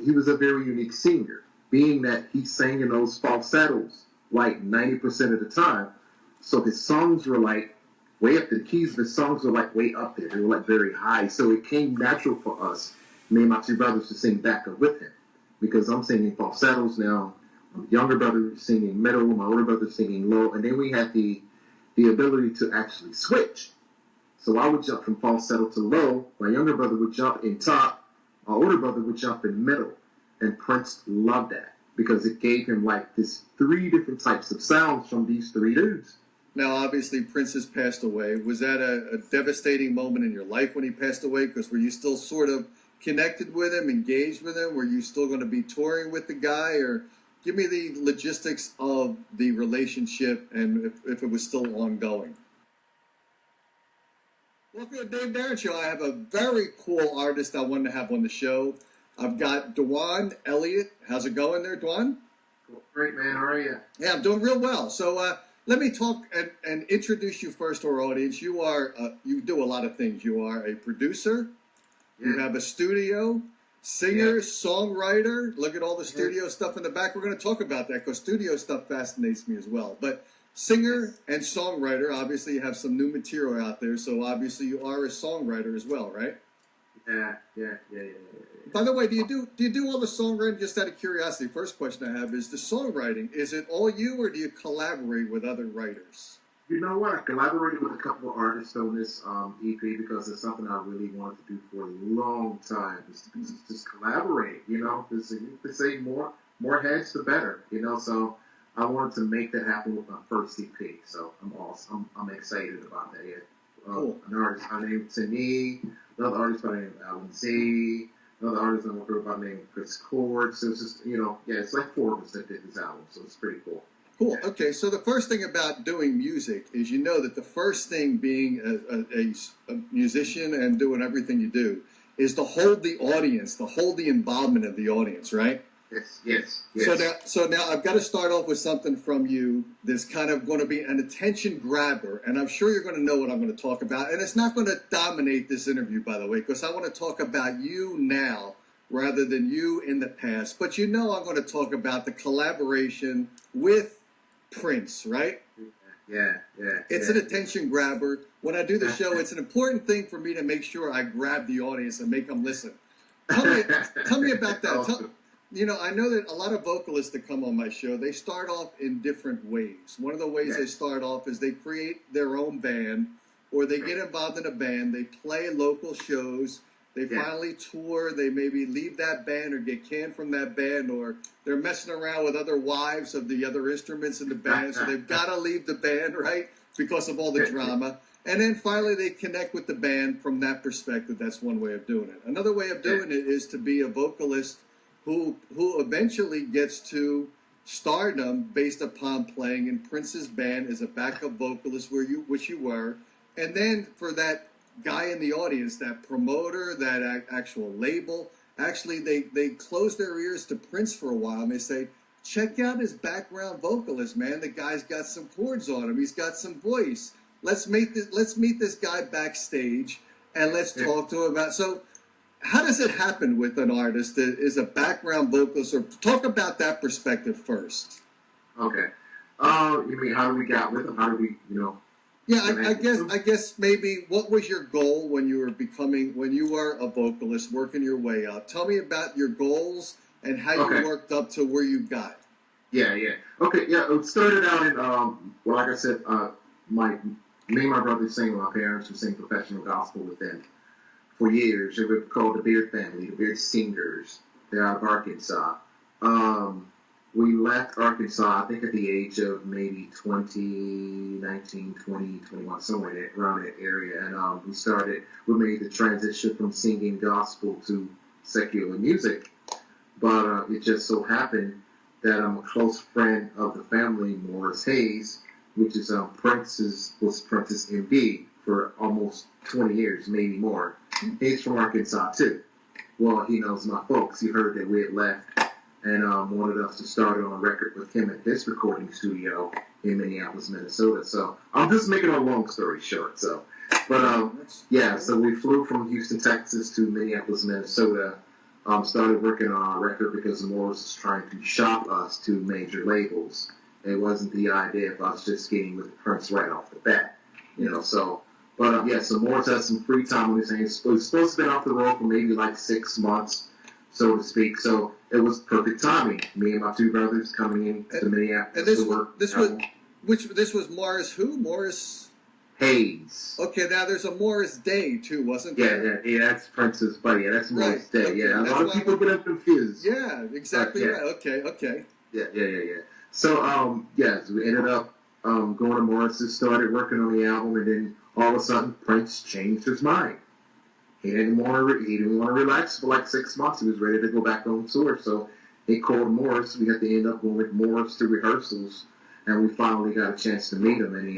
He was a very unique singer, being that he sang in those falsettos like 90% of the time. So his songs were like way up there. The keys of his songs were like way up there. They were like very high. So it came natural for us, me and my two brothers, to sing backup with him. Because I'm singing falsettos now. My younger brother is singing middle, my older brother is singing low. And then we had the ability to actually switch. So I would jump from falsetto to low. My younger brother would jump in top. My older brother would jump in middle. And Prince loved that because it gave him like this 3 different types of sounds from these 3 dudes. Now, obviously, Prince has passed away. Was that a devastating moment in your life when he passed away? Because were you still sort of connected with him, engaged with him? Were you still going to be touring with the guy? Or give me the logistics of the relationship and if it was still ongoing. Welcome to the Dave Darin Show. I have a very cool artist I wanted to have on the show. I've got DuJuan, Elliott. How's it going there, DuJuan? Great, man. How are you? Yeah, I'm doing real well. So let me talk and introduce you first to our audience. You are you do a lot of things. You are a producer. Yeah. You have a studio, singer, songwriter. Look at all the studio stuff in the back. We're going to talk about that because studio stuff fascinates me as well. But singer and songwriter, obviously you have some new material out there. So obviously you are a songwriter as well, right? Yeah. By the way, do you do all the songwriting? Just out of curiosity, first question I have is the songwriting. Is it all you, or do you collaborate with other writers? You know what? I collaborated with a couple of artists on this EP because it's something I really wanted to do for a long time. Just collaborate, you know. To say more heads, the better, you know. So I wanted to make that happen with my first EP. So I'm excited about that. Yeah. Cool. An artist by the name of Tani, another artist by the name of Alan Z. Another artist I'm working with by the name of Chris Cord. So it's just, it's like 4 of us that did this album, so it's pretty cool. Cool. Yeah. Okay, so the first thing about doing music is that the first thing being a musician and doing everything you do is to hold the audience, to hold the involvement of the audience, right? Yes. So now I've got to start off with something from you that's kind of going to be an attention grabber, and I'm sure you're going to know what I'm going to talk about. And it's not going to dominate this interview, by the way, because I want to talk about you now rather than you in the past. But I'm going to talk about the collaboration with Prince, right? Yeah. It's an attention grabber. When I do the show, it's an important thing for me to make sure I grab the audience and make them listen. Tell me about that. I know that a lot of vocalists that come on my show, they start off in different ways. One of the ways they start off is they create their own band, or they get involved in a band, they play local shows, they finally tour, they maybe leave that band or get canned from that band, or they're messing around with other wives of the other instruments in the band, so they've got to leave the band, right, because of all the drama. And then finally they connect with the band from that perspective. That's one way of doing it. Another way of doing it is to be a vocalist who eventually gets to stardom based upon playing in Prince's band as a backup vocalist, which you were, and then for that guy in the audience, that promoter, that actual label, actually they close their ears to Prince for a while and they say, check out his background vocalist, man. The guy's got some chords on him. He's got some voice. Let's meet this guy backstage and let's talk to him about. So how does it happen with an artist that is a background vocalist? Or talk about that perspective first. Okay. You mean how do we get with him? How do we, Yeah, I guess maybe what was your goal when you were a vocalist, working your way up? Tell me about your goals and how you worked up to where you got. Yeah. Okay, yeah, it started out in, like I said, me and my brother sang with my parents who sang professional gospel with them for years. They were called the Beard Family, the Beard Singers. They're out of Arkansas. We left Arkansas, I think at the age of maybe 19, 20, 21, somewhere around that area. And we made the transition from singing gospel to secular music. But it just so happened that I'm a close friend of the family, Morris Hayes, which is Prince's MD for almost 20 years, maybe more. He's from Arkansas, too. Well, he knows my folks. He heard that we had left and wanted us to start on a record with him at this recording studio in Minneapolis, Minnesota. So I'm just making a long story short. So, but yeah, so we flew from Houston, Texas to Minneapolis, Minnesota. Started working on our record because Morris was trying to shop us to major labels. It wasn't the idea of us just getting with Prince right off the bat, you know. So, but yeah, so Morris had some free time on his hands. He was supposed to be off the road for maybe like 6 months, so to speak. So it was perfect timing. Me and my two brothers coming in to Minneapolis to work. This was Morris who? Morris Hayes. Okay, now there's a Morris Day too, wasn't there? Yeah, that's Prince's buddy. Yeah, that's Morris Day. Okay. Yeah, a lot of people get confused. Yeah, exactly right. Okay. Yeah. So, yes, we ended up going to Morris's, started working on the album, and then all of a sudden, Prince changed his mind. He didn't want to relax for like 6 months. He was ready to go back on tour. So he called Morris. We had to end up going with Morris to rehearsals, and we finally got a chance to meet him. And he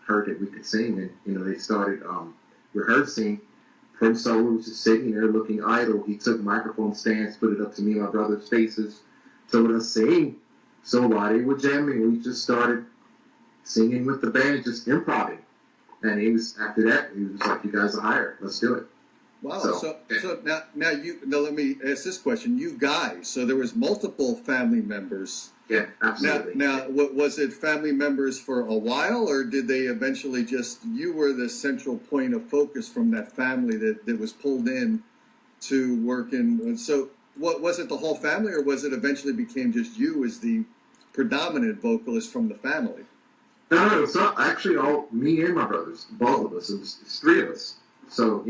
heard that we could sing, and they started rehearsing. Prince Solo was just sitting there looking idle. He took microphone stands, put it up to me and my brother's faces, told us sing. So while they were jamming, we just started singing with the band, just improvising. And after that, he was like, "You guys are hired. Let's do it." Wow. So now let me ask this question. You guys, so there was multiple family members. Yeah, absolutely. Now, was it family members for a while, or did they eventually you were the central point of focus from that family that was pulled in to work in? And so, what was it, the whole family, or was it eventually became just you as the predominant vocalist from the family? No, it's not actually all me and my brothers, both of us. It's three of us. So,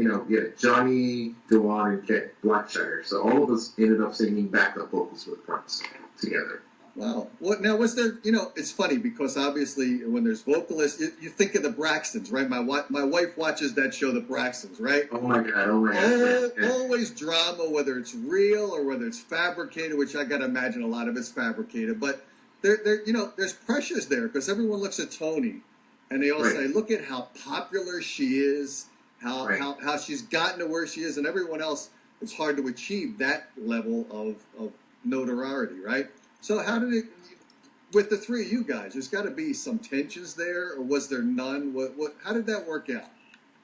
Johnny, DuJuan, and Kit Blackshire. So all of us ended up singing backup vocals with Prince together. Wow. Now, was there, it's funny because obviously when there's vocalists, you think of the Braxtons, right? My wife watches that show, The Braxtons, right? Oh, my God. Always drama, whether it's real or whether it's fabricated, which I got to imagine a lot of it's fabricated. But, there's pressures there because everyone looks at Toni and they all say, look at how popular she is, how she's gotten to where she is, and everyone else, it's hard to achieve that level of notoriety, right? So how did it, with the three of you guys, there's got to be some tensions there, or was there none? How did that work out?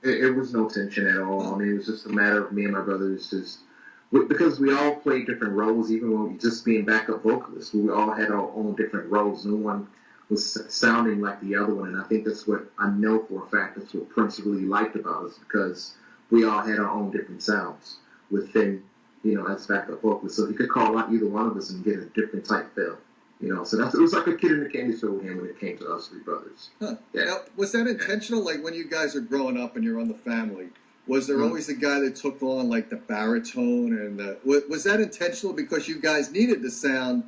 It was no tension at all. I mean, it was just a matter of me and my brothers because we all played different roles, even when we just being backup vocalists. We all had our own different roles. No one was sounding like the other one, and I think that's what I know for a fact. That's what Prince really liked about us, because we all had our own different sounds within, as backup vocalists. So he could call out either one of us and get a different type feel. So it was like a kid in the candy store with him when it came to us three brothers. Huh. Yeah. Now, was that intentional? Like when you guys are growing up and you're on the family, was there always a guy that took on like the baritone, and was that intentional because you guys needed to sound,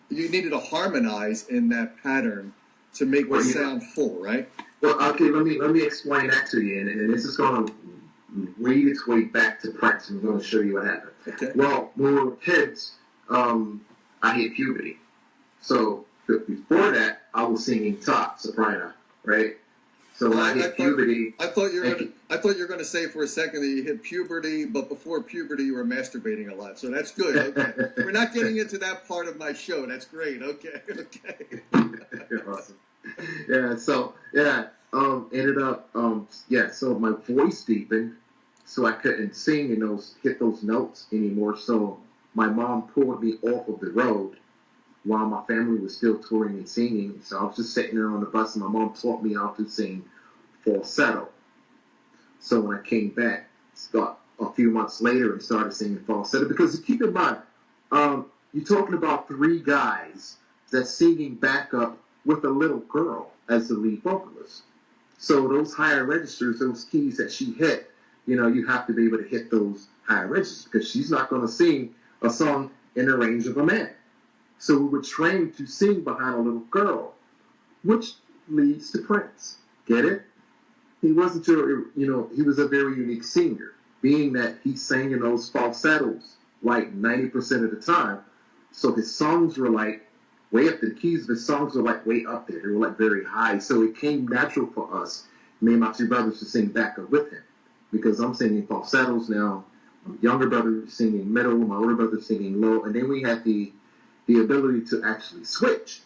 you needed to harmonize in that pattern to make the sound full, right? Well, okay, let me explain that to you, and this is going to lead its way back to Prince. I'm going to show you what happened. Okay. Well, when we were kids, I hit puberty. So before that, I was singing top soprano, right? So when I hit puberty, I thought you were going to say for a second that you hit puberty, but before puberty you were masturbating a lot. So that's good. Okay, we're not getting into that part of my show. That's great. Okay. Awesome. Yeah. So ended up So my voice deepened, so I couldn't sing and hit those notes anymore. So my mom pulled me off of the road while my family was still touring and singing. So I was just sitting there on the bus, and my mom taught me how to sing falsetto. So when I came back a few months later and started singing falsetto, because keep in mind, you're talking about three guys that's singing backup with a little girl as the lead vocalist. So those higher registers, those keys that she hit, you have to be able to hit those higher registers, because she's not going to sing a song in the range of a man. So we were trained to sing behind a little girl, which leads to Prince. Get it? He wasn't he was a very unique singer, being that he sang in those falsettos like 90% of the time. So his songs were like way up, the keys of his songs were like way up there. They were like very high. So it came natural for us, me and my two brothers, to sing backup with him, because I'm singing falsettos now. My younger brother singing middle, my older brother singing low, and then we had the ability to actually switch.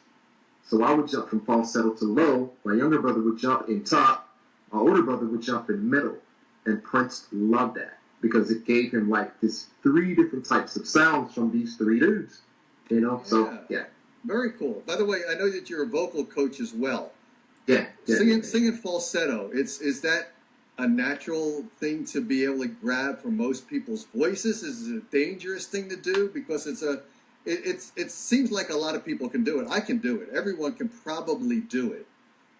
So I would jump from falsetto to low. My younger brother would jump in top. My older brother would jump in middle. And Prince loved that because it gave him like this 3 different types of sounds from these 3 dudes. You know, so yeah. Very cool. By the way, I know that you're a vocal coach as well. Yeah. Singing falsetto, is that a natural thing to be able to grab from most people's voices? Is it a dangerous thing to do? Because it seems like a lot of people can do it. I can do it. Everyone can probably do it.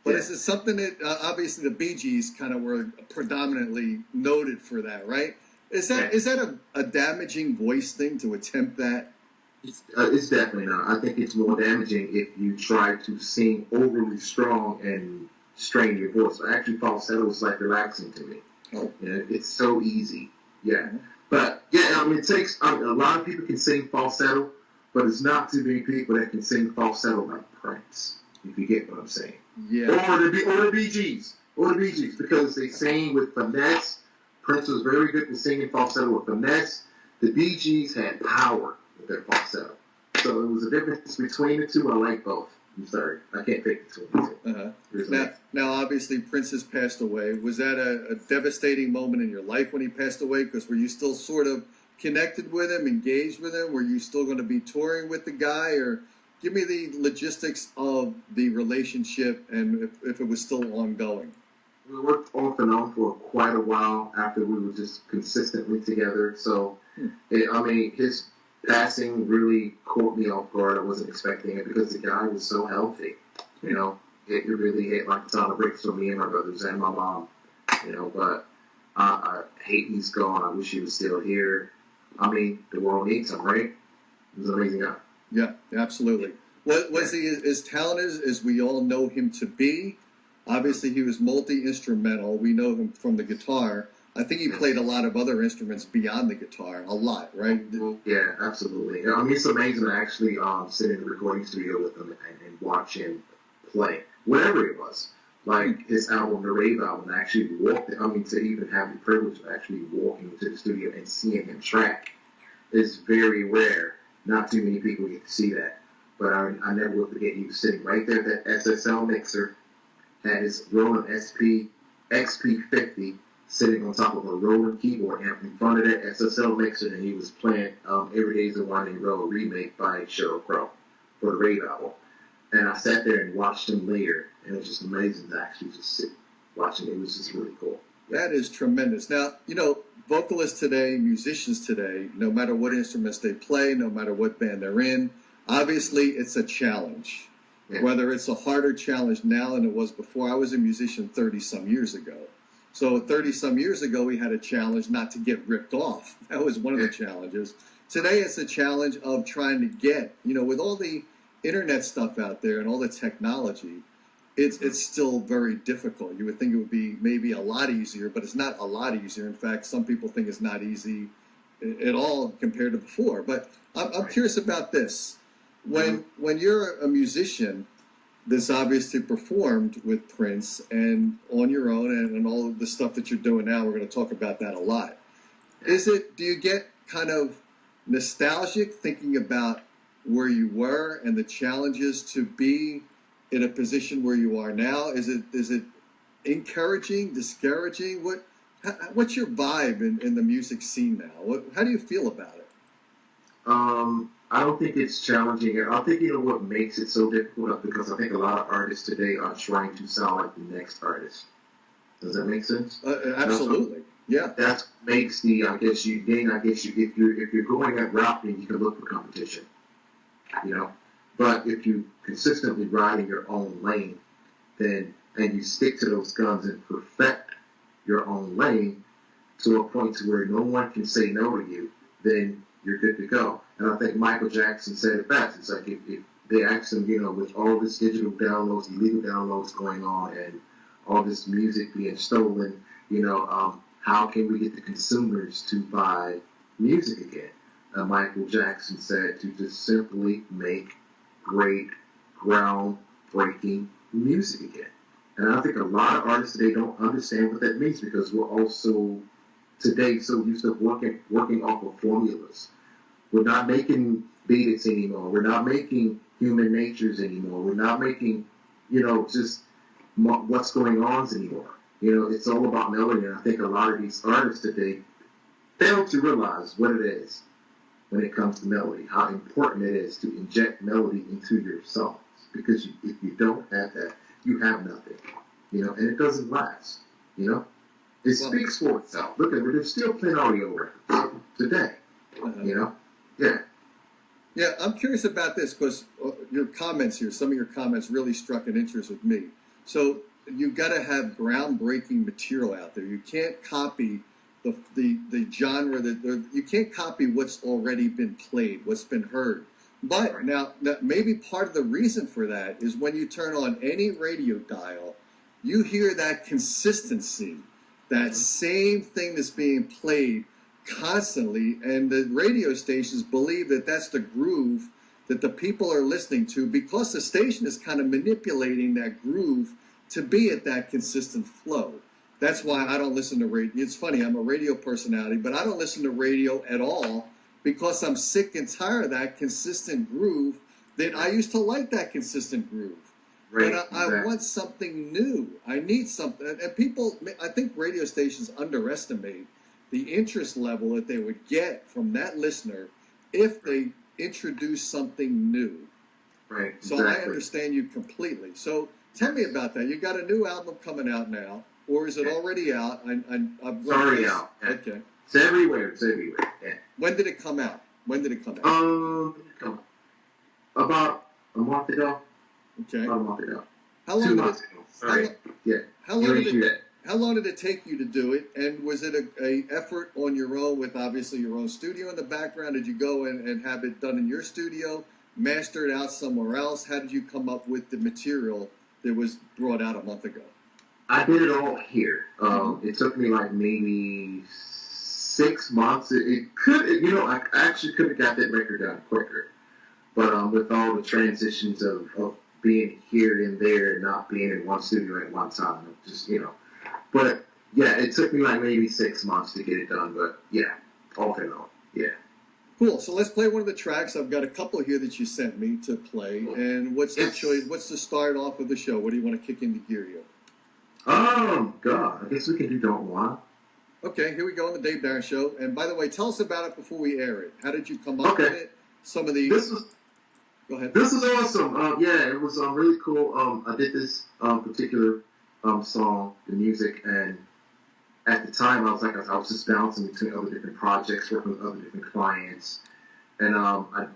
But is it something that, obviously the Bee Gees kind of were predominantly noted for that, right? Is that a damaging voice thing to attempt that? It's definitely not. I think it's more damaging if you try to sing overly strong and strain your voice. Actually, falsetto is like relaxing to me. Oh. You know, it's so easy. Yeah. But, yeah, I mean, it takes, a lot of people can sing falsetto, but it's not too many people that can sing falsetto like Prince, if you get what I'm saying. Yeah. Or the Bee Gees. Because they sing with finesse. Prince was very good at singing falsetto with finesse. The Bee Gees had power with their falsetto. So it was a difference between the two. I like both. I'm sorry. I can't pick between the two. Now, obviously, Prince has passed away. Was that a devastating moment in your life when he passed away? Because were you still sort of connected with him, engaged with him? Were you still going to be touring with the guy? Or give me the logistics of the relationship and if it was still ongoing. We worked off and on for quite a while after we were just consistently together. So, his passing really caught me off guard. I wasn't expecting it because the guy was so healthy. You know, it really hit like a ton of bricks for me and my brothers and my mom. You know, but I hate he's gone. I wish he was still here. I mean, the world needs him, right? He was an amazing guy. Yeah, absolutely. Was he as talented as we all know him to be? Obviously, he was multi-instrumental. We know him from the guitar. I think he played a lot of other instruments beyond the guitar, a lot, right? Yeah, absolutely. I mean, it's amazing to actually sit in the recording studio with him and watch him play, whatever it was. Like his album, the Rave album, actually to even have the privilege of actually walking to the studio and seeing him track is very rare. Not too many people get to see that. But I never will forget, he was sitting right there at that SSL mixer, had his Roland XP50 sitting on top of a Roland keyboard amp in front of that SSL mixer, and he was playing Every Day's a Winding Road remake by Sheryl Crow for the Rave album. And I sat there and watched him later, and it was just amazing to actually just sit watching. It was just really cool. That is tremendous. Now, vocalists today, musicians today, no matter what instruments they play, no matter what band they're in, obviously it's a challenge. Yeah. Whether it's a harder challenge now than it was before. I was a musician 30-some years ago. So 30-some years ago, we had a challenge not to get ripped off. That was one of the challenges. Today, it's a challenge of trying to get, with all the internet stuff out there and all the technology, it's still very difficult. You would think it would be maybe a lot easier, but it's not a lot easier. In fact, some people think it's not easy at all compared to before. But I'm curious about this. When you're a musician, this obviously performed with Prince and on your own and all of the stuff that you're doing now, we're going to talk about that a lot. Do you get kind of nostalgic thinking about where you were and the challenges to be in a position where you are now? Is it encouraging, discouraging? What's your vibe in the music scene now? How do you feel about it? I don't think it's challenging. I think what makes it so difficult because I think a lot of artists today are trying to sound like the next artist. Does that make sense? Absolutely. Yeah. That makes if you're going that route, then you can look for competition. But if you consistently ride in your own lane, and you stick to those guns and perfect your own lane to a point to where no one can say no to you, then you're good to go. And I think Michael Jackson said it best. It's like if they asked him, with all this digital downloads, illegal downloads going on, and all this music being stolen, how can we get the consumers to buy music again? And Michael Jackson said to just simply make great, groundbreaking music again. And I think a lot of artists today don't understand what that means because we're also today so used to working off of formulas. We're not making beats anymore. We're not making human natures anymore. We're not making, just what's going on anymore. It's all about melody, and I think a lot of these artists today fail to realize what it is when it comes to melody, how important it is to inject melody into your songs. Because if you don't have that, you have nothing, and it doesn't last, It speaks for itself. Look at it, they're still playing audio records today, Yeah. Yeah, I'm curious about this because your comments here, some of your comments really struck an interest with me. So you've got to have groundbreaking material out there. You can't copy the genre you can't copy what's already been played, what's been heard. But now maybe part of the reason for that is when you turn on any radio dial, you hear that consistency, that same thing that's being played constantly, and the radio stations believe that that's the groove that the people are listening to because the station is kind of manipulating that groove to be at that consistent flow. That's why I don't listen to radio. It's funny, I'm a radio personality, but I don't listen to radio at all because I'm sick and tired of that consistent groove that I used to like that consistent groove. Right, but I want something new. I need something. And people, I think radio stations underestimate the interest level that they would get from that listener if they introduce something new. Right. So I understand you completely. So tell me about that. You got a new album coming out now, or is it already out? It's already out. Okay. It's everywhere. Yeah. When did it come out? About a month ago. Okay. About a month ago. How long 2 did months ago. Sorry. How long did it take you to do it? And was it a effort on your own with obviously your own studio in the background? Did you go and have it done in your studio, master it out somewhere else? How did you come up with the material that was brought out a month ago? I did it all here. It took me like maybe 6 months. I actually could have got that record done quicker. But with all the transitions of being here and there and not being in one studio at one time, But, yeah, it took me like maybe 6 months to get it done. But, yeah, off and on. Yeah. Cool. So let's play one of the tracks. I've got a couple here that you sent me to play. And what's the choice? What's the start off of the show? What do you want to kick into gear here? God. I guess we can do Don't Want. Okay, here we go on the Dave Darin Show. And by the way, tell us about it before we air it. How did you come up with it? Some of the... Go ahead. This is awesome. It was really cool. I did this particular song, the music, and at the time I was just bouncing between other different projects, working with other different clients, and I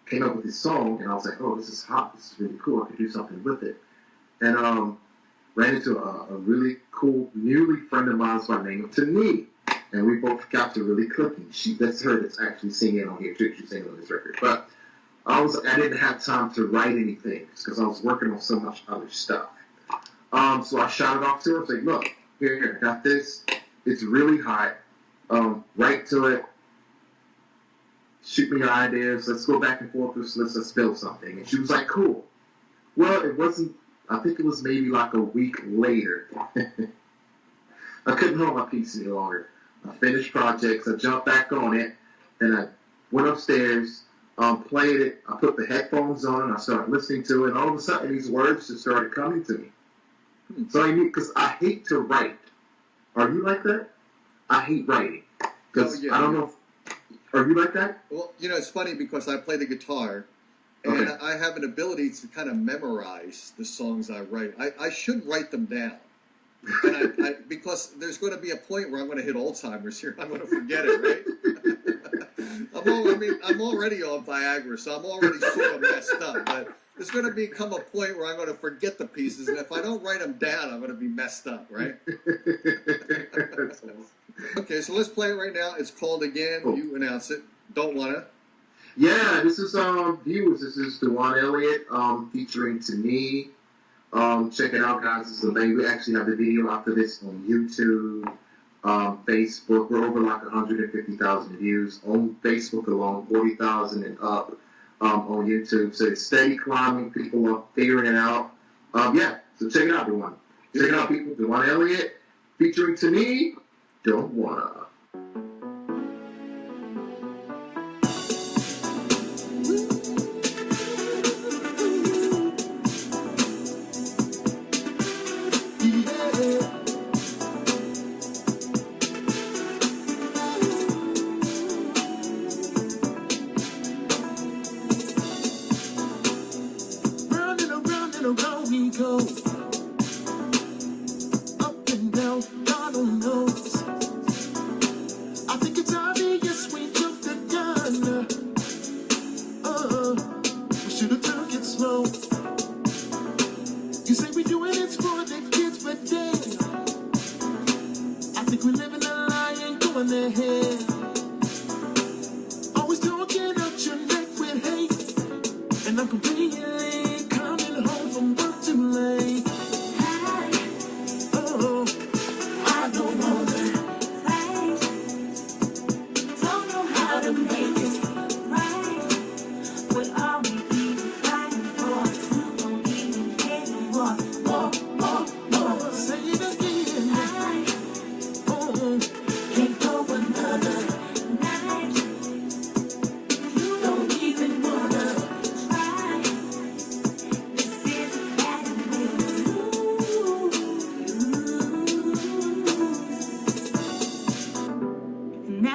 came up with this song, and I was like, oh, this is hot. This is really cool. I could do something with it, and ran into a really cool newly friend of mine by the name of Tani, and we both got to really clicking. That's her that's actually singing on here too. She's singing on this record, but I didn't have time to write anything because I was working on so much other stuff. So I shot it off to her. I was like, look, here, I got this. It's really hot. Write to it. Shoot me your ideas. Let's go back and forth. Let's build something. And she was like, cool. Well, it wasn't, I think it was maybe like a week later. I couldn't hold my peace any longer. I finished projects. I jumped back on it. And I went upstairs. Played it. I put the headphones on and I started listening to it. And all of a sudden, these words just started coming to me. So I knew, because I hate to write. Are you like that? I hate writing. Because I don't know. Are you like that? Well, it's funny because I play the guitar, and I have an ability to kind of memorize the songs I write. I should write them down. And because there's going to be a point where I'm going to hit Alzheimer's here. I'm going to forget it, right? I'm already on Viagra, so I'm already sort of messed up. But there's going to become a point where I'm going to forget the pieces, and if I don't write them down, I'm going to be messed up, right? Okay, so let's play it right now. It's called Again. Cool. You announce it. Don't Wanna. Yeah, this is Views. This is DuJuan Elliott featuring Tani. Check it out, guys. This is amazing. We actually have the video after this on YouTube, Facebook. We're over like 150,000 views on Facebook alone, 40,000 and up on YouTube. So it's steady climbing. People are figuring it out. So check it out, DuJuan. Check it out, people. DuJuan Elliott featuring Tani. Don't Wanna.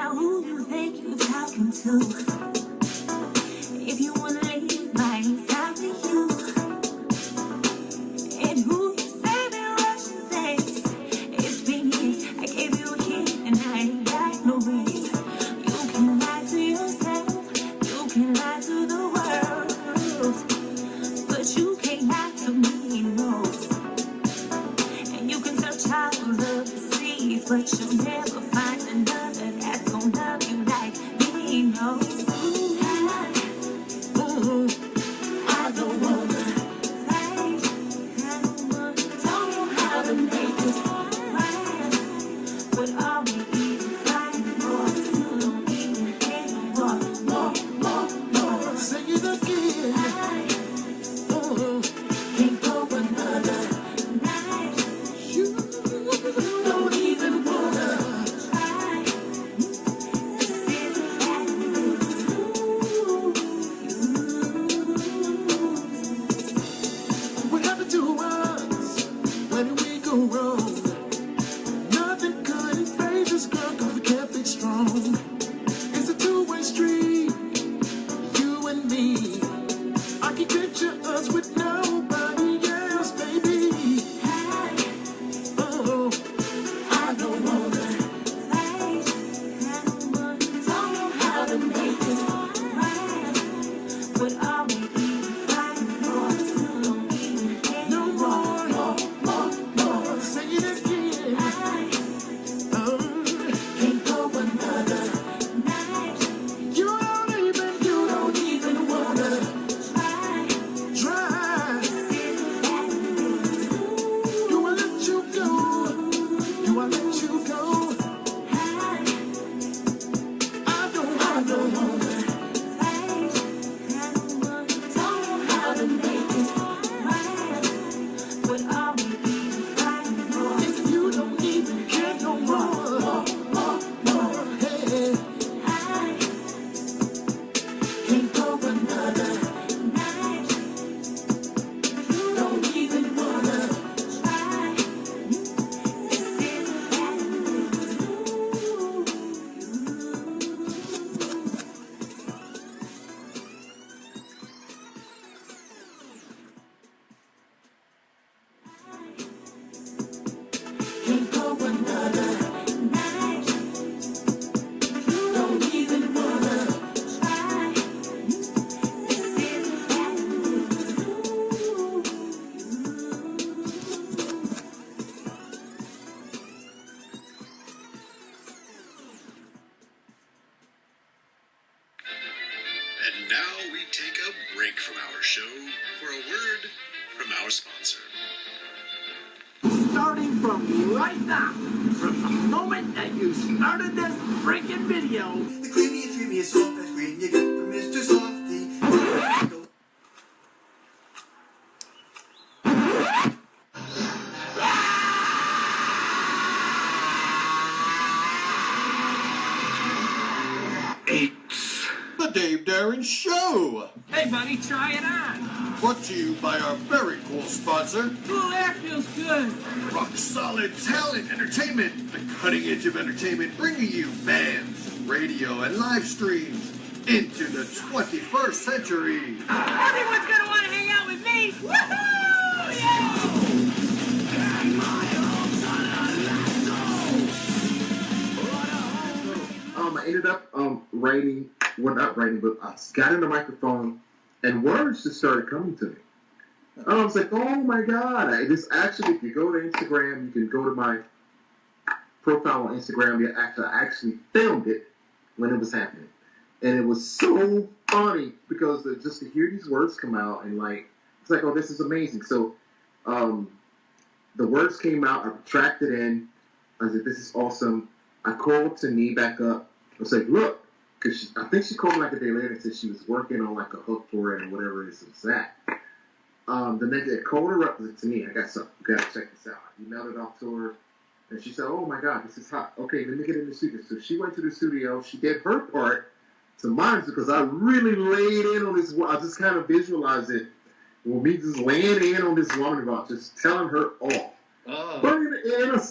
Now who you think you talking to? If you wanna leave, my inside to you. And who you say been rushing things? It's been years. I gave you a hit and I ain't got no ring. You can lie to yourself. You can lie to the world. But you can't lie to me, no. And you can search all over the seas, but you'll never find another that's gonna love you like me, no. I don't wanna fight. Don't know how to make this right. But all we even fight for, you don't even care more. Say it again. Can't go another night. You don't even wanna. Try. This is a bad news. What happened to us? Where did we go wrong? Nothing could phase us, girl, 'cause we kept it strong. It's a two-way street, you and me. I can picture us with nobody else, baby. Oh, I don't wanna fight. Don't know how to make this right. But all we even fight for, you don't even care no more. Say it again. Can't go another night. You don't even wanna Try. try. This is a bad news. Do I let you go? Do I let you go? I don't wanna. Fight. Don't know how to make this right. But all we even fight for, If you don't even care no more. Hey, can't go another night. You don't even wanna try. This is a bad news. Can't go another night. You don't even wanna try. This is a bad news. And now we take a break from our show for a word from our sponsor. Starting from right now, from the moment that you started this freaking video. The creamiest soft ice cream you get from Mr. Softy. It's the Dave Darin Show. Hey, buddy, try it on. Brought to you by our very cool sponsor, Ooh, that feels good. Rock Solid Talent Entertainment, the cutting edge of entertainment, bringing you bands, radio, and live streams into the 21st century. Everyone's gonna want to hang out with me. Woohoo! Yeah! I ended up writing, well, not writing, but I got in the microphone and words just started coming to me. And I was like, oh my God. This actually, if you go to Instagram, you can go to my profile on Instagram. I actually filmed it when it was happening. And it was so funny because just to hear these words come out and it's like, oh, this is amazing. So the words came out, I tracked it in. I said, this is awesome. I called Tani back up. I was like, look, because I think she called me like a day later and said she was working on like a hook for it and whatever it is it's at. The next day, I called her up to me. I got something. You got to check this out. I emailed it off to her. And she said, oh my God, this is hot. Okay, let me get in the studio. So she went to the studio. She did her part to mine because I really laid in on this. I just kind of visualized it. Well, me just laying in on this woman about just telling her off. Oh. But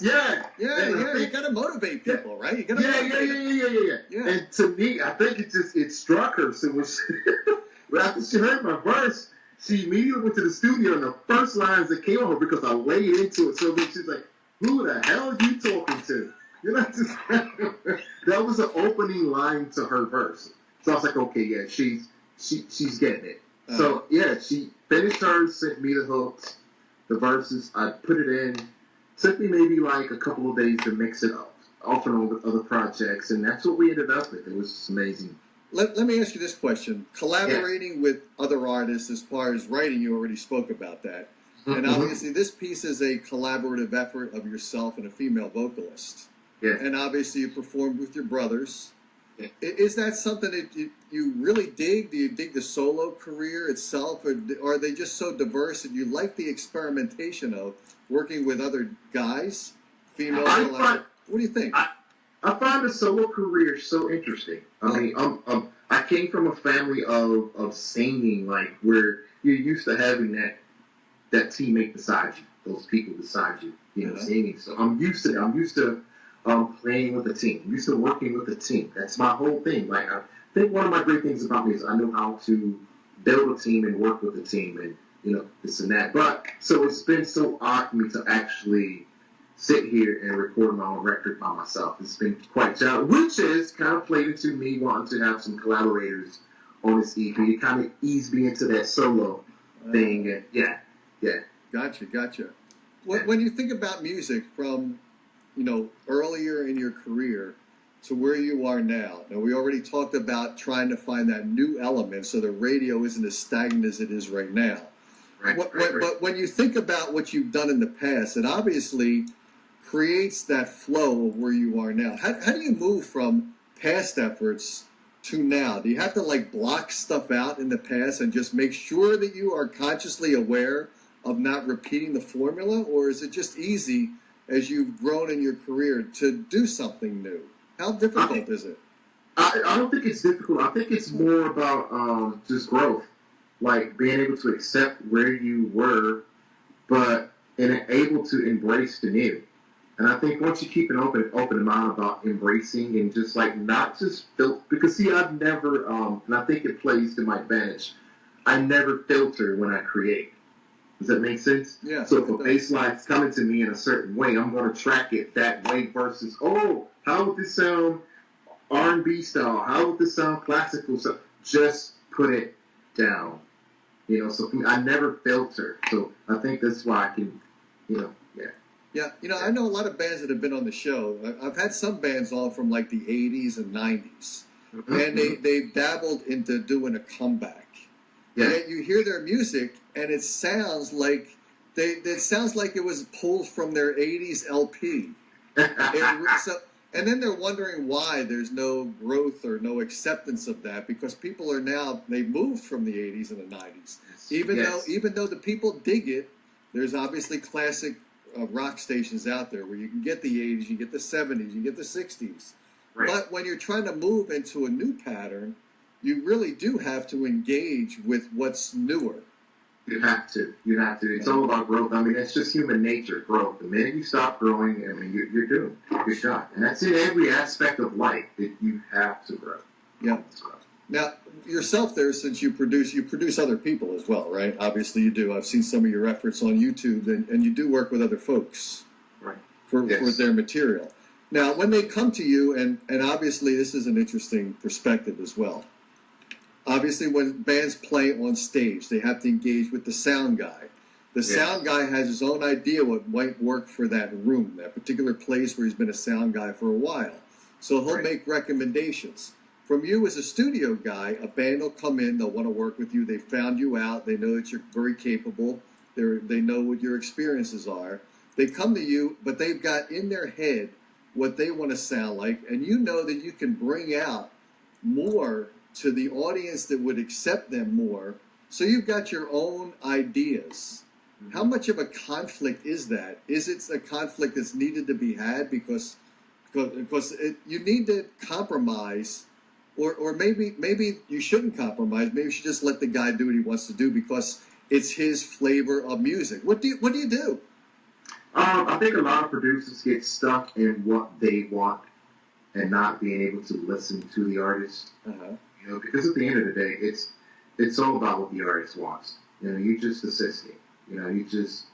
Yeah. You got to motivate people, right? You got to Yeah. And to me, I think it struck her. So when after she heard my verse, she immediately went to the studio, and the first lines that came on her, because I laid into it so much, she's like, "Who the hell are you talking to?" That was the opening line to her verse. So I was like, okay, yeah, she's getting it. So yeah, she finished hers, sent me the hooks, the verses. I put it in. Took me maybe like a couple of days to mix it up, off and on with other projects, and that's what we ended up with. It was just amazing. Let me ask you this question. Collaborating with other artists as far as writing, you already spoke about that. And obviously this piece is a collaborative effort of yourself and a female vocalist. Yeah. And obviously you performed with your brothers. Yeah. Is that something that you really dig? Do you dig the solo career itself? Or are they just so diverse and you like the experimentation of working with other guys? Female what do you think? I find the solo career so interesting. I mean, I came from a family of singing, like where you're used to having that teammate beside you, those people beside you, singing. So I'm used to that. I'm used to playing with a team. I'm used to working with a team. That's my whole thing. Like I think one of my great things about me is I know how to build a team and work with a team, and this and that. But so it's been so odd for me to actually sit here and record my own record by myself. It's been quite challenging, which is kind of played into me wanting to have some collaborators on this EP. It kind of eased me into that solo thing. And yeah. Gotcha. When you think about music from, earlier in your career to where you are now, we already talked about trying to find that new element so the radio isn't as stagnant as it is right now. Right. But when you think about what you've done in the past, it obviously creates that flow of where you are now. How do you move from past efforts to now? Do you have to block stuff out in the past and just make sure that you are consciously aware of not repeating the formula? Or is it just easy as you've grown in your career to do something new? How difficult is it? I don't think it's difficult. I think it's more about just growth. Like being able to accept where you were, but able to embrace the new. And I think once you keep an open mind about embracing and just not just because I've never, and I think it plays to my advantage, I never filter when I create. Does that make sense? Yeah. So if a bass line's coming to me in a certain way, I'm going to track it that way versus, how would this sound R&B style? How would this sound classical? So just put it down. So for me, I never filter. So I think that's why I can, yeah. Yeah, I know a lot of bands that have been on the show. I've had some bands on from the 80s and 90s. And they've dabbled into doing a comeback. Yeah. Yet you hear their music and it sounds like it was pulled from their 80s LP. And then they're wondering why there's no growth or no acceptance of that, because people are now, they moved from the 80s and the 90s. Even though the people dig it, there's obviously classic rock stations out there where you can get the 80s, you get the 70s, you get the 60s. Right. But when you're trying to move into a new pattern, you really do have to engage with what's newer. You have to. It's all about growth. I mean, that's just human nature, growth. The minute you stop growing, you're doomed. You're shot. And that's in every aspect of life that you have to grow. Yeah. Now, yourself there, since you produce other people as well, right? Obviously you do. I've seen some of your efforts on YouTube, and you do work with other folks for their material. Now, when they come to you, and obviously this is an interesting perspective as well. Obviously, when bands play on stage, they have to engage with the sound guy. The sound guy has his own idea what might work for that room, that particular place where he's been a sound guy for a while. So he'll make recommendations. From you as a studio guy, a band will come in, they'll want to work with you, they found you out, they know that you're very capable, they know what your experiences are. They come to you, but they've got in their head what they want to sound like, and you know that you can bring out more to the audience that would accept them more. So you've got your own ideas. How much of a conflict is that? Is it a conflict that's needed to be had because you need to compromise, or maybe you shouldn't compromise. Maybe you should just let the guy do what he wants to do because it's his flavor of music. What do you do? I think a lot of producers get stuck in what they want and not being able to listen to the artist. You know, because at the end of the day, it's all about what the artist wants. You know, you just assisting. You know, you just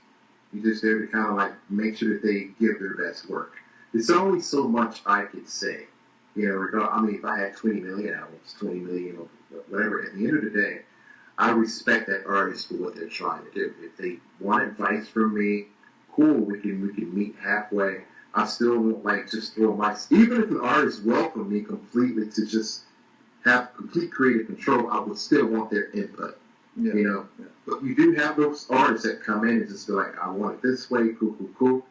there to kind of like make sure that they give their best work. There's only so much I could say. You know, I mean, if I had 20 million albums, 20 million or whatever, at the end of the day, I respect that artist for what they're trying to do. If they want advice from me, cool, we can meet halfway. I still won't like just throw my, even if an artist welcomed me completely to just have complete creative control, I would still want their input. Yeah. You know, but you do have those artists that come in and just be like, I want it this way, cool.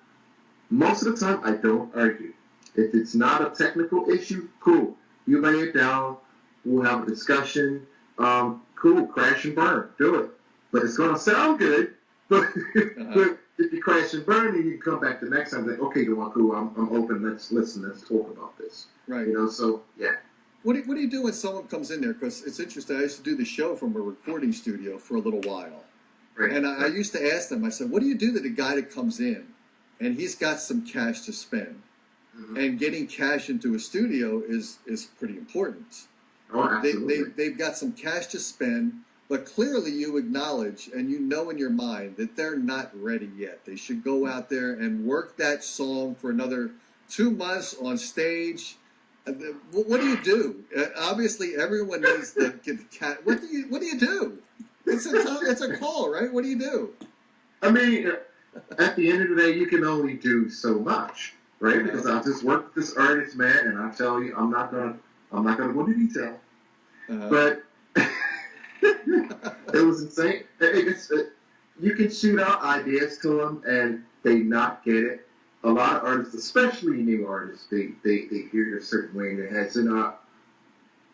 Most of the time, I don't argue. If it's not a technical issue, cool. You lay it down, we'll have a discussion. Cool, crash and burn, do it. But it's going to sound good. But if you crash and burn, then you can come back the next time and say, okay, DuJuan, cool, I'm open, let's listen, let's talk about this. Right. You know, so, yeah. What do you do when someone comes in there? Because it's interesting. I used to do the show from a recording studio for a little while. Right. And I used to ask them, I said, what do you do to the guy that comes in and he's got some cash to spend? And getting cash into a studio is pretty important. Oh, absolutely. They've got some cash to spend, but clearly you acknowledge and you know in your mind that they're not ready yet. They should go out there and work that song for another 2 months on stage. What do you do? Obviously, everyone needs to get the cat. What do you do? It's a call, right? What do you do? I mean, at the end of the day, you can only do so much, right? Because I just work with this artist, man, and I tell you, I'm not gonna go into detail, but it was insane. You can shoot out ideas to them, and they not get it. A lot of artists, especially new artists, they hear it a certain way in their heads. They're not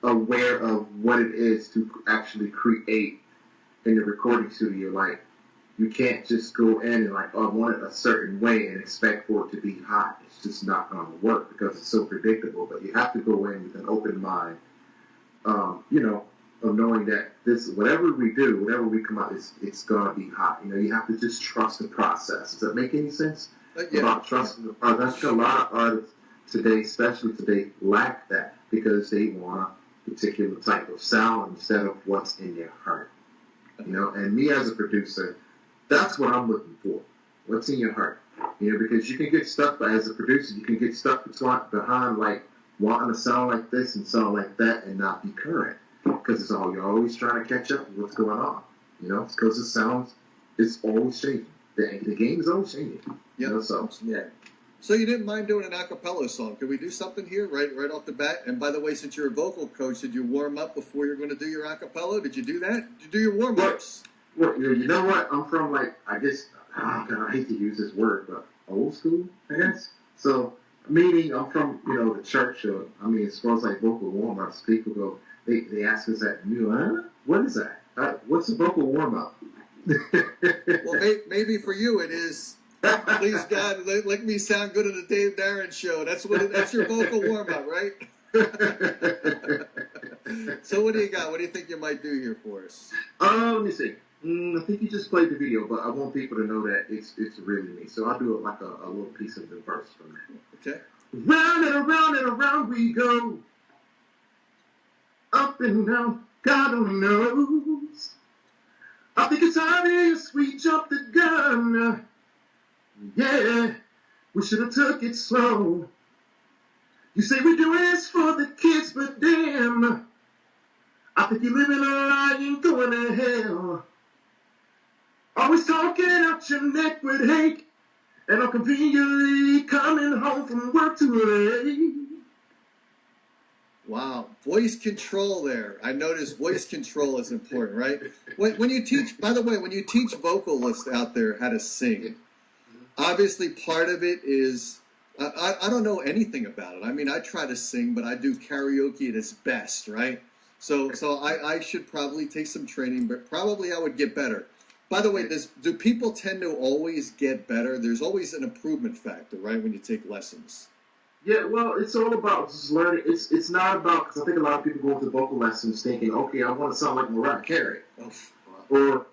aware of what it is to actually create in the recording studio. Like, you can't just go in and like, oh, I want it a certain way and expect for it to be hot. It's just not going to work because it's so predictable. But you have to go in with an open mind, you know, of knowing that this, whatever we do, whatever we come out, it's going to be hot. You know, you have to just trust the process. Does that make any sense? Yeah. About trusting the process. That's a lot of artists today, especially today, lack that because they want a particular type of sound instead of what's in their heart. You know, and me as a producer, that's what I'm looking for. What's in your heart? You know, because you can get stuck, but as a producer, you can get stuck behind like wanting to sound like this and sound like that and not be current. Because you're always trying to catch up with what's going on. You know, it's because it's always changing. The game is always changing. Yeah. You know, so, yeah. So you didn't mind doing an a cappella song. Can we do something here right off the bat? And by the way, since you're a vocal coach, did you warm up before you're going to do your a cappella? Did you do that? Did you do your warm-ups? Well, you know what? I'm from, like, I guess, God, I hate to use this word, but old school, I guess. So, meaning I'm from, you know, the church. I mean, as far as, like, vocal warm-ups, people go, they ask us that, what is that? What's a vocal warm-up? Well, maybe for you it is, please God, let me sound good on the Dave Darin show. That's your vocal warm-up, right? So what do you got? What do you think you might do here for us? Let me see. I think you just played the video, but I want people to know that it's really me. So I'll do it like a little piece of the verse from that. Okay. Round and around we go. Up and down, God only knows. I think it's obvious we jumped the gun. Yeah, we should have took it slow. You say we do this for the kids, but damn, I think you're living a lie, you ain't going to hell. Always talking out your neck with hate, and I'm conveniently coming home from work too late. Wow, voice control there. I noticed voice control is important, right? When you teach, by the way, when you teach vocalists out there how to sing, obviously part of it is, I don't know anything about it. I mean, I try to sing, but I do karaoke at its best, right? So I should probably take some training, but probably I would get better. By the way, do people tend to always get better? There's always an improvement factor, right, when you take lessons. Yeah, well, it's all about just learning. It's not about, because I think a lot of people go into vocal lessons thinking, okay, I want to sound like Mariah Carey. Oh, wow. Or,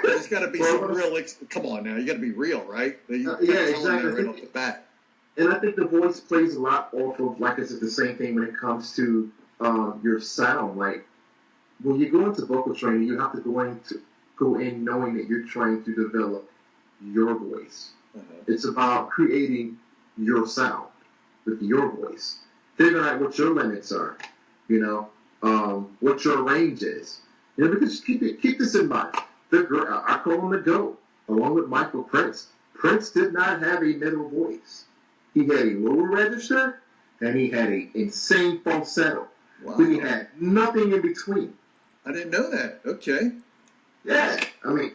There's got to be some real. Come on now, you got to be real, right? You yeah, tell them that exactly. right off the bat. And I think the voice plays a lot off of, like I said, the same thing when it comes to your sound. Like when you go into vocal training, you have to go in knowing that you're trying to develop your voice. It's about creating your sound with your voice. Figure out what your limits are. What your range is. Because keep this in mind. I call him the GOAT, along with Michael Prince. Prince did not have a middle voice. He had a lower register, and he had an insane falsetto. Wow. But he had nothing in between. I didn't know that. Okay. Yeah, I mean,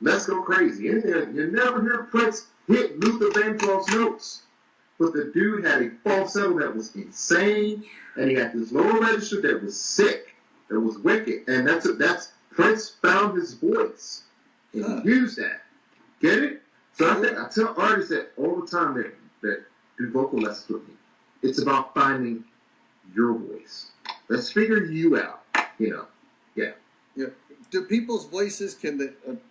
let's go crazy. You never hear Prince hit Luther Vandross's notes. But the dude had a falsetto that was insane, and he had this lower register that was sick, that was wicked. And that's Prince found his voice and used that. Get it? So I tell artists that all the time that do vocal lessons with me. It's about finding your voice. Let's figure you out. Yeah. Do people's voices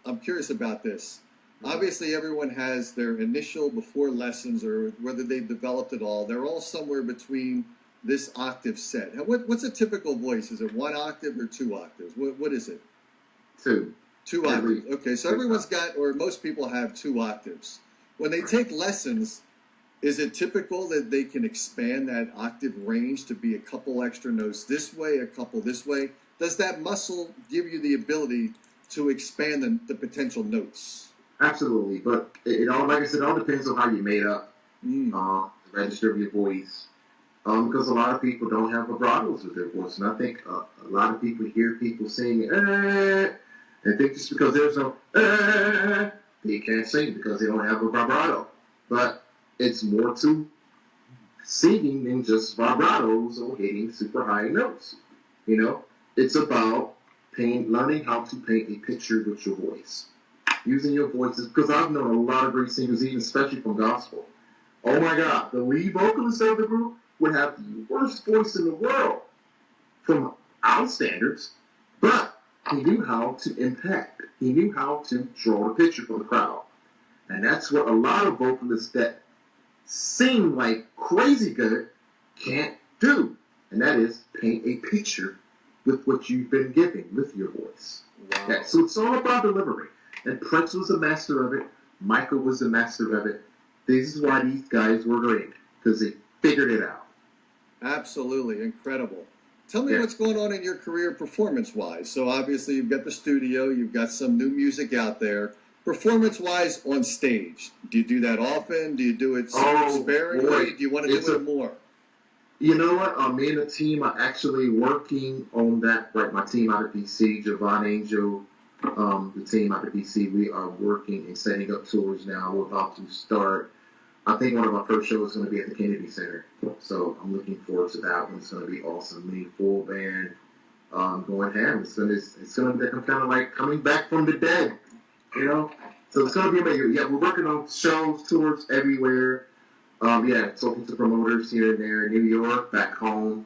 I'm curious about this. Obviously, everyone has their initial before lessons, or whether they've developed it all. They're all somewhere between this octave set. What's a typical voice? Is it 1 octave or 2 octaves? What is it? 2. 2 octaves. Okay, so everyone's got, or most people have 2 octaves. When they take lessons, is it typical that they can expand that octave range to be a couple extra notes this way, a couple this way? Does that muscle give you the ability to expand the potential notes? Absolutely, but it all, like I said, it all depends on how you made up the register of your voice. Because a lot of people don't have vibratos with their voice, and I think a lot of people hear people sing and think just because there's no they can't sing because they don't have a vibrato. But it's more to singing than just vibratos or hitting super high notes. It's about learning how to paint a picture with your voice. Using your voices, because I've known a lot of great singers, even especially from gospel. Oh my God, the lead vocalist of the group would have the worst voice in the world from our standards, but he knew how to impact. He knew how to draw a picture for the crowd. And that's what a lot of vocalists that sing like crazy good can't do. And that is paint a picture with what you've been given with your voice. Wow. Yeah, so it's all about delivery. And Prince was a master of it. Michael was a master of it. This is why these guys were great, because they figured it out. Absolutely. Incredible. Tell me what's going on in your career performance-wise. So obviously you've got the studio, you've got some new music out there. Performance-wise on stage, do you do that often? Do you do it sparingly? Boy. Do you want to do it more? You know what? Me and the team are actually working on that. Right, my team out of DC, Javon Angel, the team out of DC, we are working and setting up tours now. We're about to start. I think one of our first shows is going to be at the Kennedy Center. So I'm looking forward to that one. It's going to be awesome. Me, full band, going ham. It's going to be kind of like coming back from the dead, So it's going to be amazing. Yeah, we're working on shows, tours everywhere. Talking to promoters here and there in New York, back home,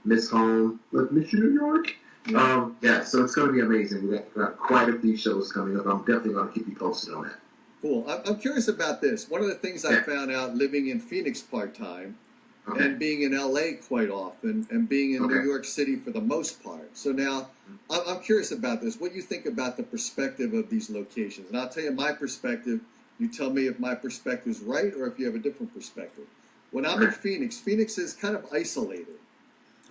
miss you, New York. So it's going to be amazing. We've got quite a few shows coming up. I'm definitely going to keep you posted on that. Cool. I'm curious about this. One of the things I found out living in Phoenix part-time and being in L.A. quite often and being in New York City for the most part. So now I'm curious about this. What do you think about the perspective of these locations? And I'll tell you my perspective. You tell me if my perspective is right or if you have a different perspective. When I'm in Phoenix is kind of isolated.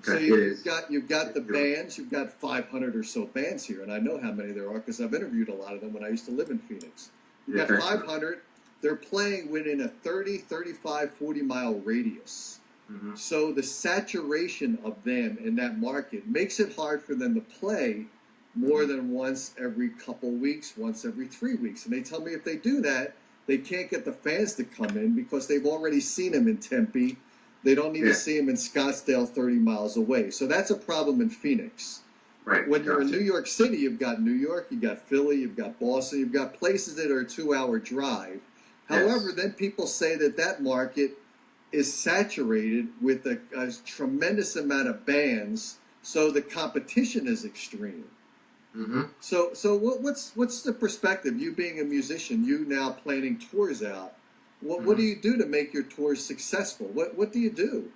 So you've got the bands. You've got 500 or so bands here, and I know how many there are because I've interviewed a lot of them when I used to live in Phoenix. You've got 500. They're playing within a 30, 35, 40-mile radius. Mm-hmm. So the saturation of them in that market makes it hard for them to play more than once every couple weeks, once every 3 weeks. And they tell me if they do that, they can't get the fans to come in because they've already seen them in Tempe. They don't need to see them in Scottsdale 30 miles away. So that's a problem in Phoenix. Right. When you're in New York City, you've got New York, you've got Philly, you've got Boston, you've got places that are a 2-hour drive. However, then people say that market is saturated with a tremendous amount of bands, so the competition is extreme. Mm-hmm. So what's the perspective? You being a musician, you now planning tours out. What do you do to make your tours successful? What do you do?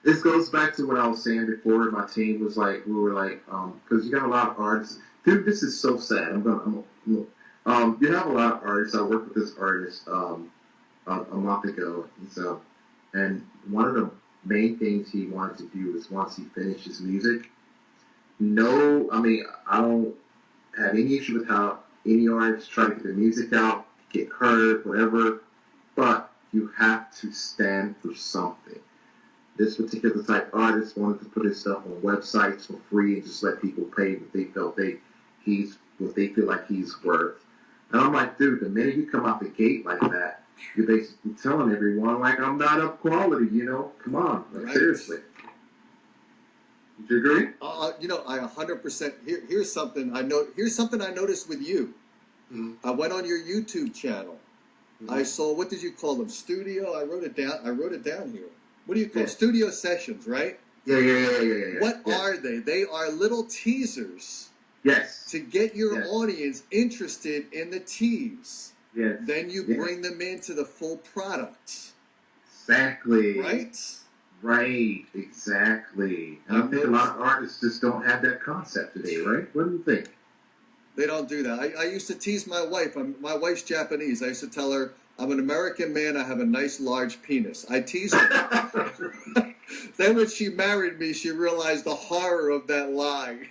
This goes back to what I was saying before. My team was like, we were like, because you got a lot of artists. Dude, this is so sad. You have a lot of artists. I worked with this artist a month ago, and one of the main things he wanted to do is once he finished his music. I don't have any issue with how any artist try to get their music out, get heard, whatever, but you have to stand for something. This particular type of artist wanted to put his stuff on websites for free and just let people pay what they feel like he's worth. And I'm like, dude, the minute you come out the gate like that, you're basically telling everyone, like, I'm not up quality, Come on, like, seriously. Do you agree? I 100%. Here's something I know. Here's something I noticed with you. Mm-hmm. I went on your YouTube channel. Mm-hmm. I saw, what did you call them? Studio. I wrote it down here. What do you call studio sessions? Right? Yeah. What are they? They are little teasers. Yes. To get your audience interested in the tease. Yes. Then you bring them into the full product. Exactly. Right? Right, exactly. And I think a lot of artists just don't have that concept today, right? What do you think? They don't do that. I used to tease my wife. My wife's Japanese. I used to tell her, I'm an American man. I have a nice, large penis. I teased her. Then when she married me, she realized the horror of that lie.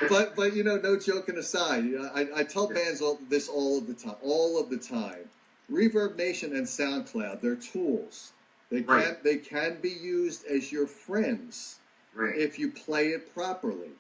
But no joking aside, I tell bands this all of the time. Reverb Nation and SoundCloud, they're tools. They can be used as your friends if you play it properly.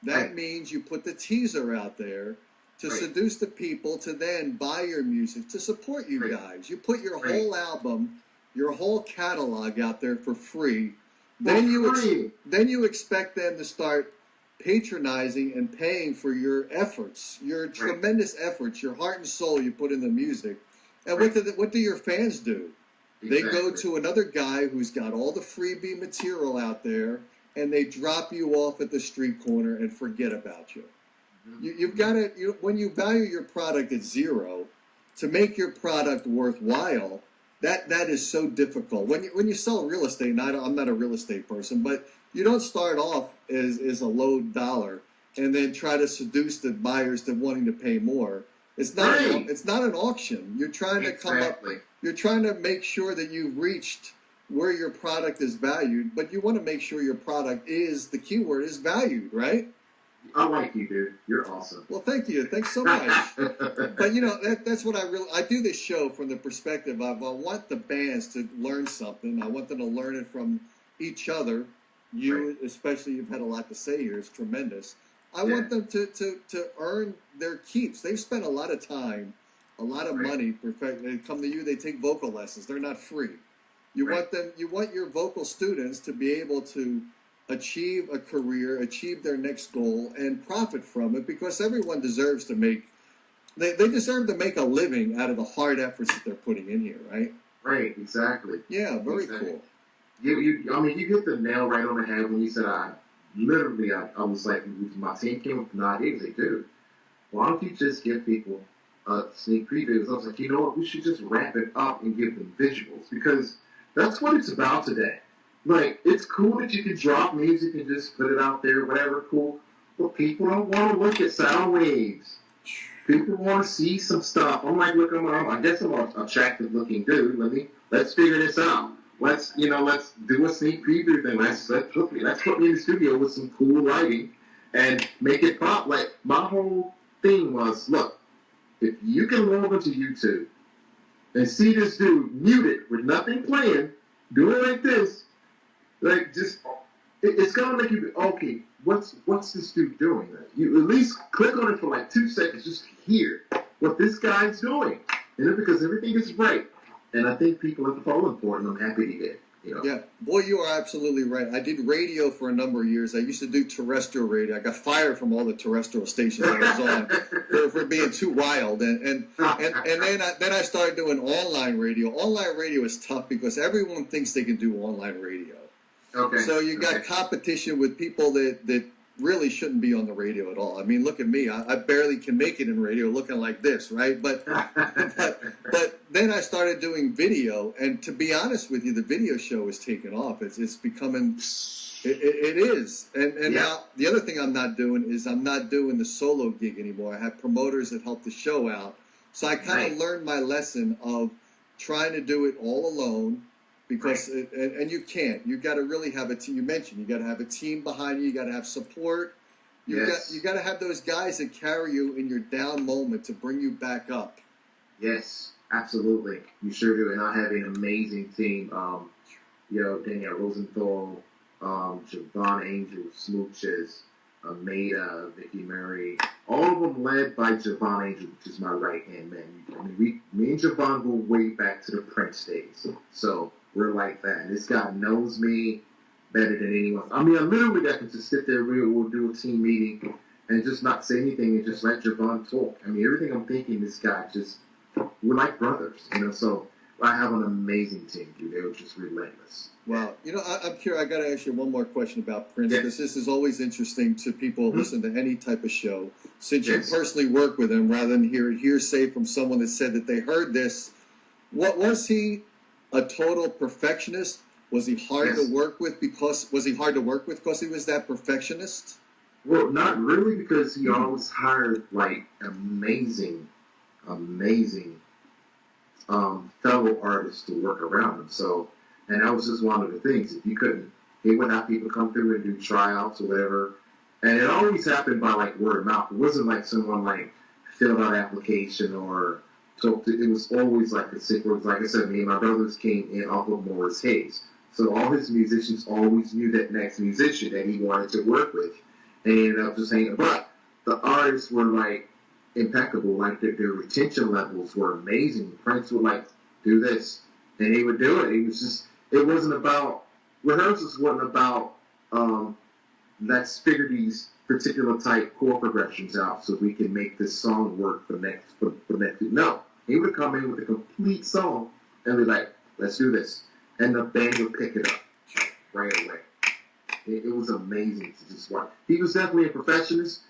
That means you put the teaser out there to seduce the people to then buy your music, to support you guys. You put your whole album, your whole catalog out there for free. Then you expect them to start patronizing and paying for your efforts, your tremendous efforts, your heart and soul you put in the music. And what do your fans do? They go to another guy who's got all the freebie material out there, and they drop you off at the street corner and forget about you. You've got to, when you value your product at zero, to make your product worthwhile, that is so difficult. When you sell real estate, and I'm not a real estate person, but you don't start off as a low dollar and then try to seduce the buyers to wanting to pay more. It's not an auction. You're trying to come up. You're trying to make sure that you've reached where your product is valued, but you want to make sure your product is, the keyword is valued, right? I like you, dude. You're awesome. Well, thank you. Thanks so much. But that's what I do this show from the perspective of, I want the bands to learn something. I want them to learn it from each other. You, especially, you've had a lot to say here. It's tremendous. I want them to earn their keeps. They've spent a lot of time, a lot of money. They come to you. They take vocal lessons. They're not free. You want your vocal students to be able to achieve a career, achieve their next goal, and profit from it, because everyone deserves to make. They deserve to make a living out of the hard efforts that they're putting in here, right? Right. Exactly. Yeah. Very cool. You hit the nail right on the head when you said I was like, my team came up with an idea. I was like, dude, why don't you just give people a sneak previews? I was like, you know what? We should just wrap it up and give them visuals, because that's what it's about today. Like, it's cool that you can drop music and just put it out there, whatever, cool. But people don't want to look at sound waves. People want to see some stuff. I'm like, look, I guess I'm an attractive looking dude. Let's figure this out. Let's do a sneak preview thing. Let's put me in the studio with some cool lighting and make it pop. Like, my whole thing was, look, if you can log into YouTube and see this dude muted with nothing playing, doing like this, like, just, it's gonna make you, okay, what's this dude doing? You at least click on it for like 2 seconds, just hear what this guy's doing. Because everything is right. And I think people have fallen for it, and I'm happy he did. Yeah, boy, you are absolutely right. I did radio for a number of years. I used to do terrestrial radio. I got fired from all the terrestrial stations I was on for being too wild. And then I started doing online radio. Online radio is tough because everyone thinks they can do online radio. Okay. So you got competition with people that really shouldn't be on the radio at all. I mean, look at me. I barely can make it in radio looking like this, right? But then I started doing video, and to be honest with you, the video show is taking off. It's becoming, it is. And now the other thing I'm not doing is I'm not doing the solo gig anymore. I have promoters that help the show out. So I kind of learned my lesson of trying to do it all alone. Because and you can't. You got to really have a team. You mentioned you got to have a team behind you. You got to have support. You got to have those guys that carry you in your down moment to bring you back up. Yes, absolutely. You sure do. And I have an amazing team. Danielle Rosenthal, Javon Angel, Smooches, Maida, Vicky Murray. All of them led by Javon Angel, which is my right hand man. I mean, me and Javon go way back to the Prince days. So we're like that. And this guy knows me better than anyone. I mean, I literally got to just sit there, we'll do a team meeting and just not say anything and just let Javon talk. I mean, everything I'm thinking, this guy we're like brothers, so I have an amazing team, dude. They were just relentless. Wow. I'm curious. I got to ask you one more question about Prince, because this is always interesting to people who listen to any type of show. Since you personally work with him, rather than hear hearsay from someone that said that they heard this, what was he a total perfectionist? Was he hard to work with because he was that perfectionist? Well, not really, because he always hired like amazing fellow artists to work around him. So, and that was just one of the things. If you couldn't, he would have people come through and do tryouts or whatever. And it always happened by like word of mouth. It wasn't like someone like filled out an application or talked to. It was always like a sick word. Like I said, me and my brothers came in off of Morris Hayes. So all his musicians always knew that next musician that he wanted to work with. And he ended up just saying, but the artists were like impeccable. Like their retention levels were amazing. Prince would like do this, and he would do it. It wasn't about rehearsals. Wasn't about let's figure these particular type chord progressions out so we can make this song work for next. No, he would come in with a complete song and be like, let's do this, and the band would pick it up right away. It was amazing to just watch. He was definitely a perfectionist,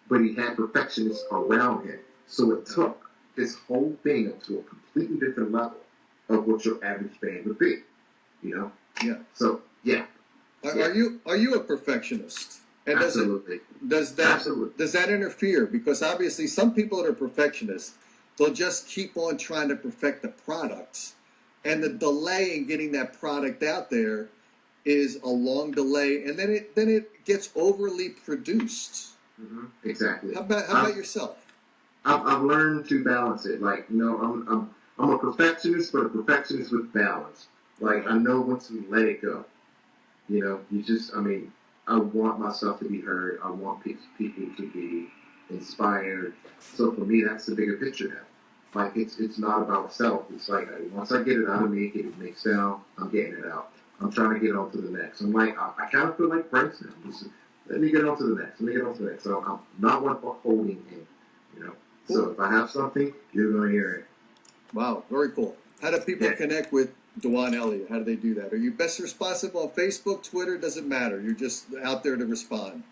but he had perfectionists around him. So it took his whole thing up to a completely different level of what your average band would be. Yeah. So Are you a perfectionist? And absolutely. Does that interfere? Because obviously some people that are perfectionists, they'll just keep on trying to perfect the products, and the delay in getting that product out there is a long delay, and then it gets overly produced. Mm-hmm. Exactly. How about yourself? I've learned to balance it. Like, I'm a perfectionist, but a perfectionist with balance. Like, I know when to let it go. I want myself to be heard. I want people to be inspired. So for me, that's the bigger picture now. Like, it's not about self. It's like, once I get it out of me, get it mixed down, I'm getting it out. I'm trying to get on to the next. I'm like, I kind of feel like Prince now. Let me get on to the next. So I'm not one for holding in, Cool. So if I have something, you're going to hear it. Wow, very cool. How do people connect with DuJuan Elliott? How do they do that? Are you best responsive on Facebook, Twitter? Doesn't matter. You're just out there to respond.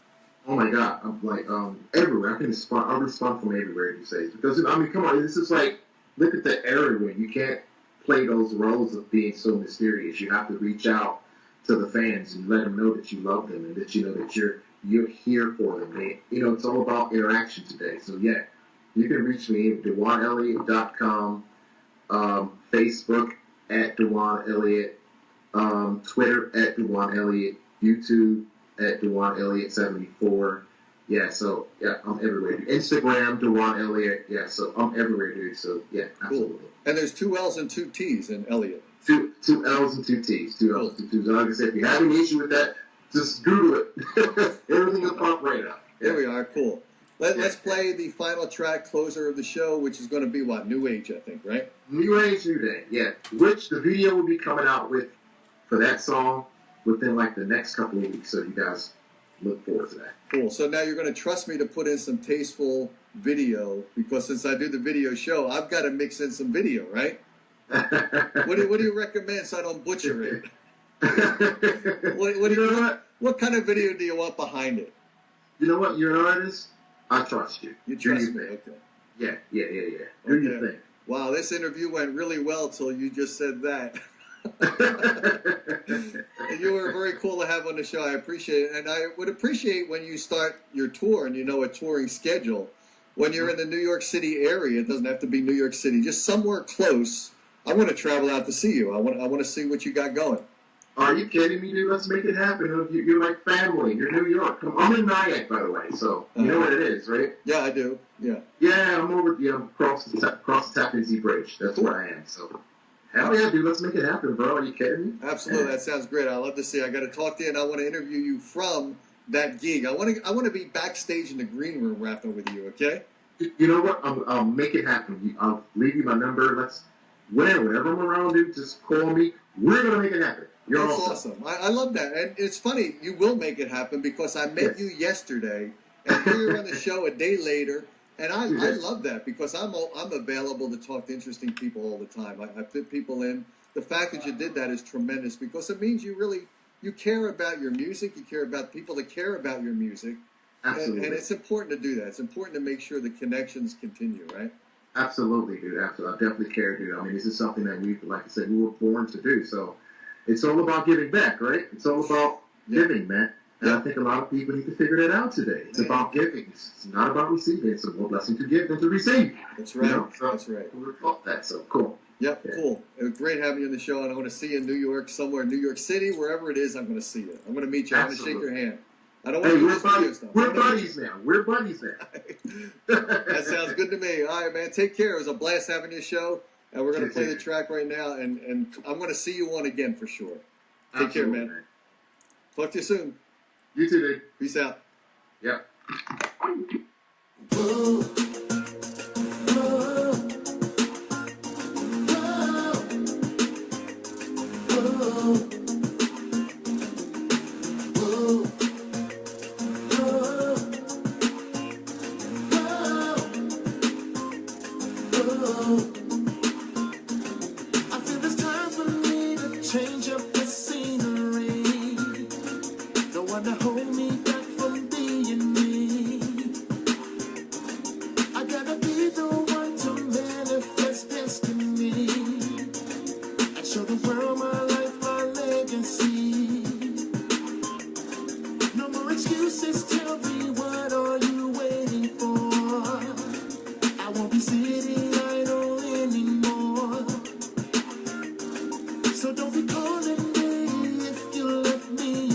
Oh my God, I'm like everywhere. I'll respond from everywhere these days, because come on, this is like, look at the era when you can't play those roles of being so mysterious. You have to reach out to the fans and let them know that you love them and that you know that you're here for them. It's all about interaction today. So you can reach me at DuJuanElliott.com, Facebook at DuJuan Elliott, Twitter at DuJuan Elliott, YouTube at DuJuan Elliott 74. I'm everywhere. Instagram, DuJuan Elliott. So I'm everywhere, dude. So absolutely. Cool. And there's 2 L's and 2 T's in Elliott. Two L's and 2 T's. 2 L's and 2 T's. Like I said, if you have any issue with that, just Google it. Everything will pop right up. There we are. Cool. Let's play the final track, closer of the show, which is going to be what? New Age, I think, right? New Age, New Day. Yeah. Which the video will be coming out with for that song within like the next couple of weeks. So you guys look forward to that. Cool. So now you're going to trust me to put in some tasteful video, because since I do the video show, I've got to mix in some video, right? What do you recommend so I don't butcher it? What kind of video do you want behind it? You know what? You're an artist. I trust you. You trust me, okay. Yeah. Do your thing. Wow, this interview went really well till you just said that. You were very cool to have on the show. I appreciate it. And I would appreciate when you start your tour and you know a touring schedule. When you're in the New York City area, it doesn't have to be New York City, just somewhere close. I want to travel out to see you. I want to see what you got going. Are you kidding me, dude? Let's make it happen. You're like family. You're New York. I'm in Nyack, by the way, so you know what it is, right? Yeah, I do. Yeah. Yeah, I'm over across the Tappan Zee Bridge. That's where I am. So, hell yeah, dude. Let's make it happen, bro. Are you kidding me? Absolutely. That sounds great. I love to see. I got to talk to you, and I want to interview you from that gig. I want to be backstage in the green room rapping with you. Okay? You know what? I'll make it happen. I'll leave you my number. Whenever I'm around, dude, just call me. We're gonna make it happen. That's awesome. I love that. And it's funny, you will make it happen because I met you yesterday and here you're on the show a day later. And I love that because I'm available to talk to interesting people all the time. I fit people in. The fact that you did that is tremendous because it means you care about your music. You care about people that care about your music. Absolutely. And it's important to do that. It's important to make sure the connections continue, right? Absolutely, dude. Absolutely. I definitely care, dude. I mean, this is something that like I said, we were born to do. So it's all about giving back, right? It's all about giving, man. And I think a lot of people need to figure that out today. It's about giving. It's not about receiving. It's a more blessing to give than to receive. That's right. You know? So that's right. We thought that. So cool. Yep, cool. It was great having you on the show, and I want to see you in New York, somewhere in New York City, wherever it is. I'm going to see you. I'm going to meet you. I'm going to shake your hand. I don't want to do this video stuff. We're buddies now. We're buddies now. That sounds good to me. All right, man. Take care. It was a blast having your show, and we're going to play the track right now, and I'm going to see you on again for sure. Take care, man. Talk to you soon. You too, dude. Peace out. Yep. I feel it's time for me to change up the scenery. Don't want to hold me back from being me. I gotta be the one to manifest destiny and show the world my life, my legacy. No more excuses, tell me what are you waiting for? I won't be sitting idle anymore. So don't be calling me if you left me